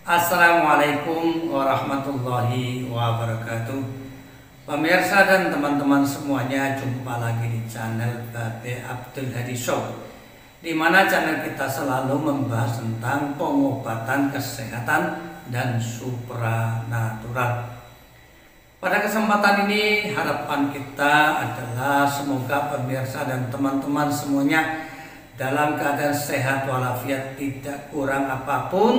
Assalamualaikum warahmatullahi wabarakatuh. Pemirsa dan teman-teman semuanya, jumpa lagi di channel Babe Abdul Hadi Show, di mana channel kita selalu membahas tentang pengobatan kesehatan dan supranatural. Pada kesempatan ini harapan kita adalah semoga pemirsa dan teman-teman semuanya dalam keadaan sehat walafiat, tidak kurang apapun,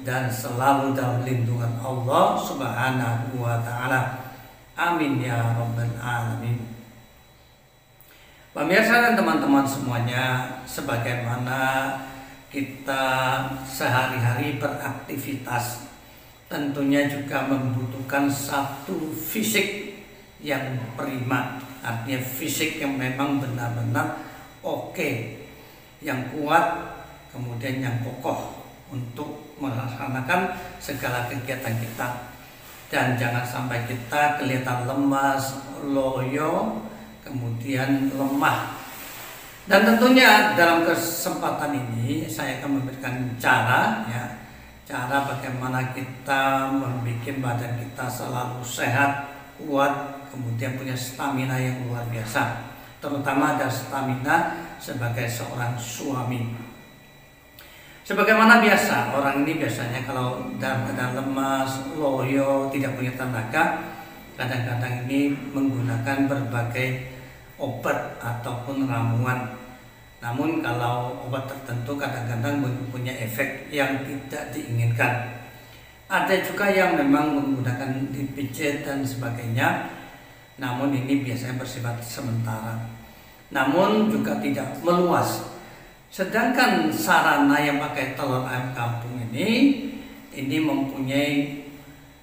dan selalu dalam lindungan Allah Subhanahu wa Ta'ala. Amin ya Rabbal Alamin. Pemirsa dan teman-teman semuanya, sebagaimana kita sehari-hari beraktivitas, tentunya juga membutuhkan satu fisik yang prima, artinya fisik yang memang benar-benar oke, yang kuat, kemudian yang kokoh untuk melaksanakan segala kegiatan kita. Dan jangan sampai kita kelihatan lemas, loyo, kemudian lemah. Dan tentunya dalam kesempatan ini saya akan memberikan cara bagaimana kita membuat badan kita selalu sehat, kuat, kemudian punya stamina yang luar biasa, terutama ada stamina sebagai seorang suami. Sebagaimana biasa, orang ini biasanya kalau dalam keadaan lemas, loyo, tidak punya tenaga, kadang-kadang ini menggunakan berbagai obat ataupun ramuan. Namun kalau obat tertentu kadang-kadang punya efek yang tidak diinginkan. Ada juga yang memang menggunakan dipijit dan sebagainya, namun ini biasanya bersifat sementara, namun juga tidak meluas. Sedangkan sarana yang pakai telur ayam kampung ini mempunyai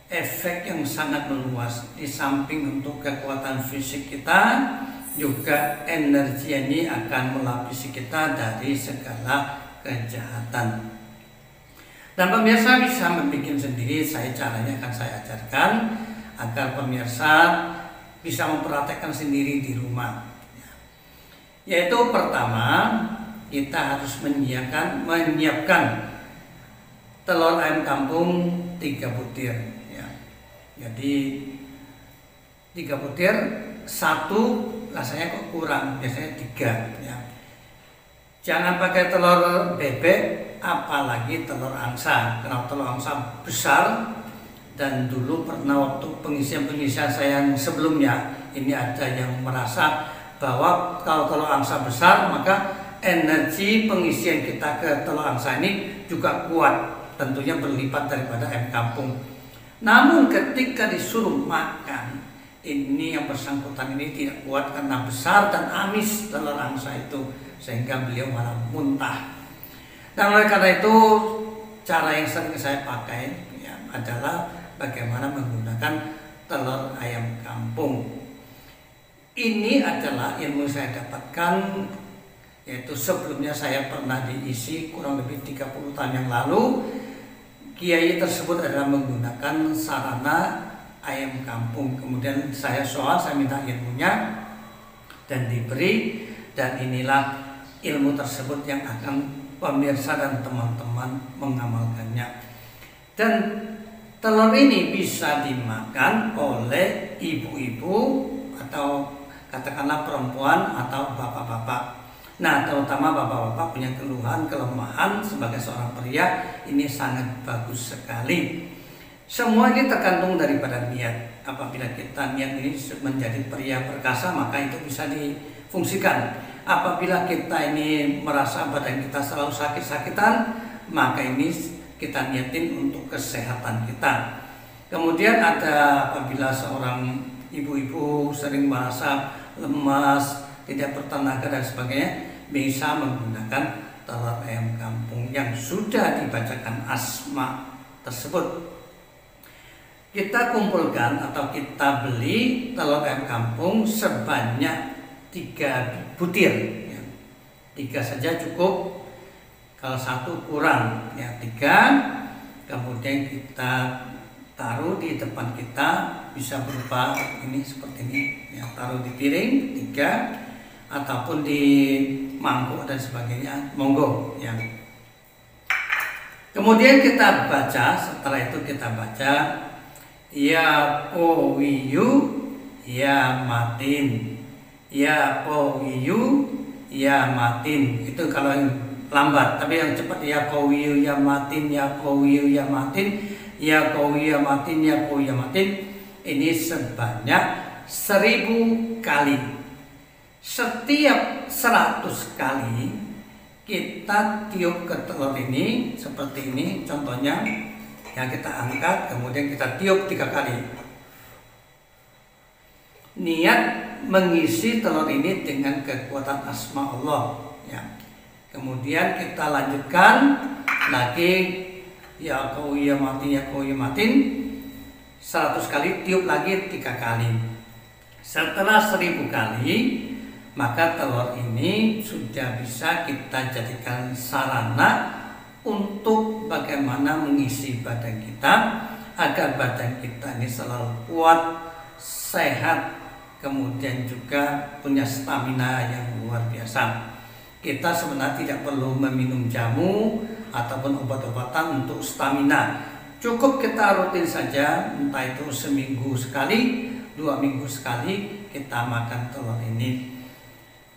efek yang sangat meluas. Di samping untuk kekuatan fisik kita, juga energi ini akan melapisi kita dari segala kejahatan. Dan pemirsa bisa membuat sendiri, caranya akan saya ajarkan agar pemirsa bisa mempraktekkan sendiri di rumah. Yaitu pertama, kita harus menyiapkan telur ayam kampung 3 butir ya. Jadi 3 butir, 1 rasanya kok kurang, biasanya 3 ya. Jangan pakai telur bebek, apalagi telur angsa. Karena telur angsa besar, dan dulu pernah waktu pengisian saya yang sebelumnya ini ada yang merasa bahwa kalau telur angsa besar maka energi pengisian kita ke telur angsa ini juga kuat, tentunya berlipat daripada ayam kampung. Namun ketika disuruh makan, ini yang bersangkutan ini tidak kuat karena besar dan amis telur angsa itu, sehingga beliau malah muntah. Dan oleh karena itu, cara yang sering saya pakai ya, adalah bagaimana menggunakan telur ayam kampung. Ini adalah ilmu saya dapatkan, yaitu sebelumnya saya pernah diisi kurang lebih 30 tahun yang lalu. Kiai tersebut adalah menggunakan sarana ayam kampung. Kemudian saya minta ilmunya dan diberi, dan inilah ilmu tersebut yang akan pemirsa dan teman-teman mengamalkannya. Dan telur ini bisa dimakan oleh ibu-ibu atau katakanlah perempuan atau bapak-bapak. Nah, terutama bapak-bapak punya keluhan, kelemahan sebagai seorang pria, ini sangat bagus sekali. Semua ini tergantung daripada niat. Apabila kita niat ini menjadi pria perkasa, maka itu bisa difungsikan. Apabila kita ini merasa badan kita selalu sakit-sakitan, maka ini kita niatin untuk kesehatan kita. Kemudian ada apabila seorang ibu-ibu sering merasa lemas, tidak bertenaga dan sebagainya, bisa menggunakan telur ayam kampung yang sudah dibacakan asma tersebut. Kita kumpulkan atau kita beli telur ayam kampung sebanyak 3 butir ya. 3 saja cukup, kalau 1 kurang ya, 3. Kemudian kita taruh di depan kita, bisa berupa ini seperti ini ya, taruh di piring 3 ataupun di mangkuk dan sebagainya, monggo ya. Kemudian kita baca, setelah itu kita baca ya qawiyu ya matin, ya qawiyu ya matin. Itu kalau yang lambat, tapi yang cepat ya qawiyu ya matin, ya qawiyu ya matin, ya qawiyu ya matin, ya qawiyu ya matin. Ini sebanyak 1000 kali. Setiap 100 kali kita tiup ke telur ini seperti ini contohnya, yang kita angkat kemudian kita tiup 3 kali. Niat mengisi telur ini dengan kekuatan asma Allah ya. Kemudian kita lanjutkan lagi ya qawiyu ya matin, ya qawiyu ya matin 100 kali, tiup lagi 3 kali. Setelah 1000 kali, maka telur ini sudah bisa kita jadikan sarana untuk bagaimana mengisi badan kita agar badan kita ini selalu kuat, sehat, kemudian juga punya stamina yang luar biasa. Kita sebenarnya tidak perlu meminum jamu ataupun obat-obatan untuk stamina. Cukup kita rutin saja, entah itu seminggu sekali, 2 minggu sekali kita makan telur ini.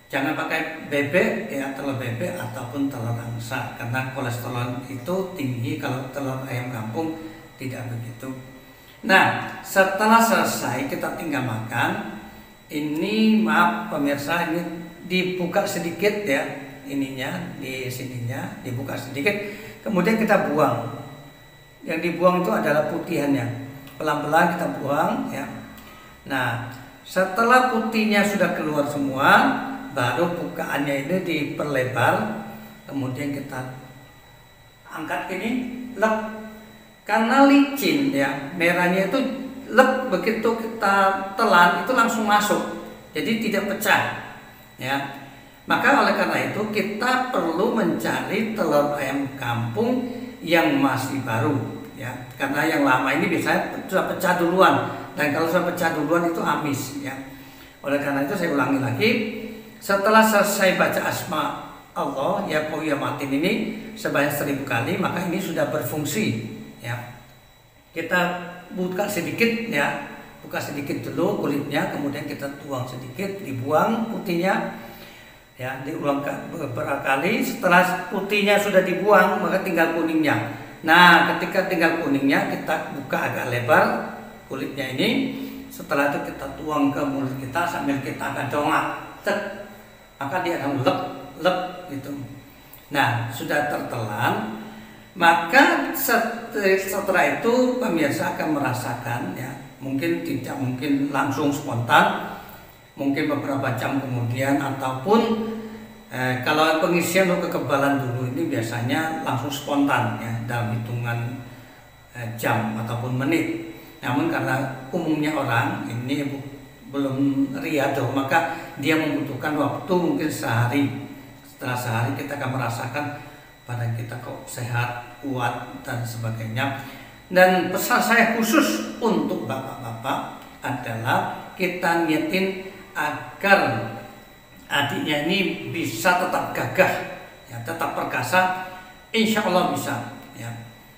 Jangan pakai bebek ya, telur bebek ataupun telur angsa, karena kolesterol itu tinggi. Kalau telur ayam kampung tidak begitu. Nah, setelah selesai kita tinggal makan. Ini maaf pemirsa, ini dibuka sedikit ya, ininya di sininya dibuka sedikit, kemudian kita buang. Yang dibuang itu adalah putihannya, pelan-pelan kita buang ya. Nah, setelah putihnya sudah keluar semua, baru bukaannya ini diperlebar, kemudian kita angkat ini, lep, karena licin ya, merahnya itu lep, begitu kita telan itu langsung masuk, jadi tidak pecah ya. Maka oleh karena itu kita perlu mencari telur ayam kampung yang masih baru ya, karena yang lama ini biasanya sudah pecah duluan, dan kalau sudah pecah duluan itu amis ya. Oleh karena itu saya ulangi lagi, setelah selesai baca asma Allah ya qawiyu ya matin ini sebanyak 1000 kali, maka ini sudah berfungsi ya. Kita buka sedikit ya, buka sedikit dulu kulitnya, kemudian kita tuang sedikit, dibuang putihnya ya, diulang beberapa kali. Setelah putihnya sudah dibuang, maka tinggal kuningnya. Nah, ketika tinggal kuningnya kita buka agak lebar kulitnya ini. Setelah itu kita tuang ke mulut kita sambil kita akan dongak, cek, maka dia akan lep gitu. Nah, sudah tertelan, maka setelah itu pemirsa akan merasakan ya, mungkin tidak mungkin langsung spontan, mungkin beberapa jam kemudian, ataupun kalau pengisian untuk kekebalan dulu ini biasanya langsung spontan ya, dalam hitungan jam ataupun menit. Namun karena umumnya orang ini belum riyadhah, maka dia membutuhkan waktu mungkin sehari. Setelah sehari kita akan merasakan badan kita kok sehat, kuat dan sebagainya. Dan pesan saya khusus untuk bapak-bapak adalah kita niatin agar adiknya ini bisa tetap gagah ya, tetap perkasa, insya Allah bisa ya.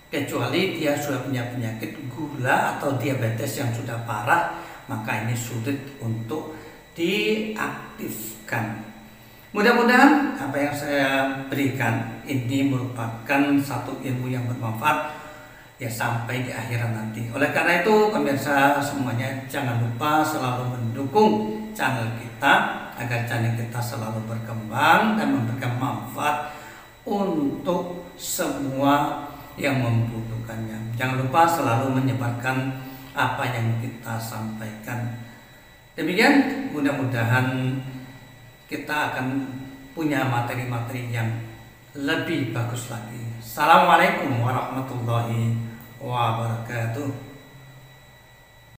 Kecuali dia sudah punya penyakit gula atau diabetes yang sudah parah, maka ini sulit untuk diaktifkan. Mudah-mudahan apa yang saya berikan ini merupakan satu ilmu yang bermanfaat ya sampai di akhirat nanti. Oleh karena itu pemirsa semuanya, jangan lupa selalu mendukung channel kita agar channel kita selalu berkembang dan memberikan manfaat untuk semua yang membutuhkannya. Jangan lupa selalu menyebarkan apa yang kita sampaikan. Demikian, mudah-mudahan kita akan punya materi-materi yang lebih bagus lagi. Assalamualaikum warahmatullahi wabarakatuh.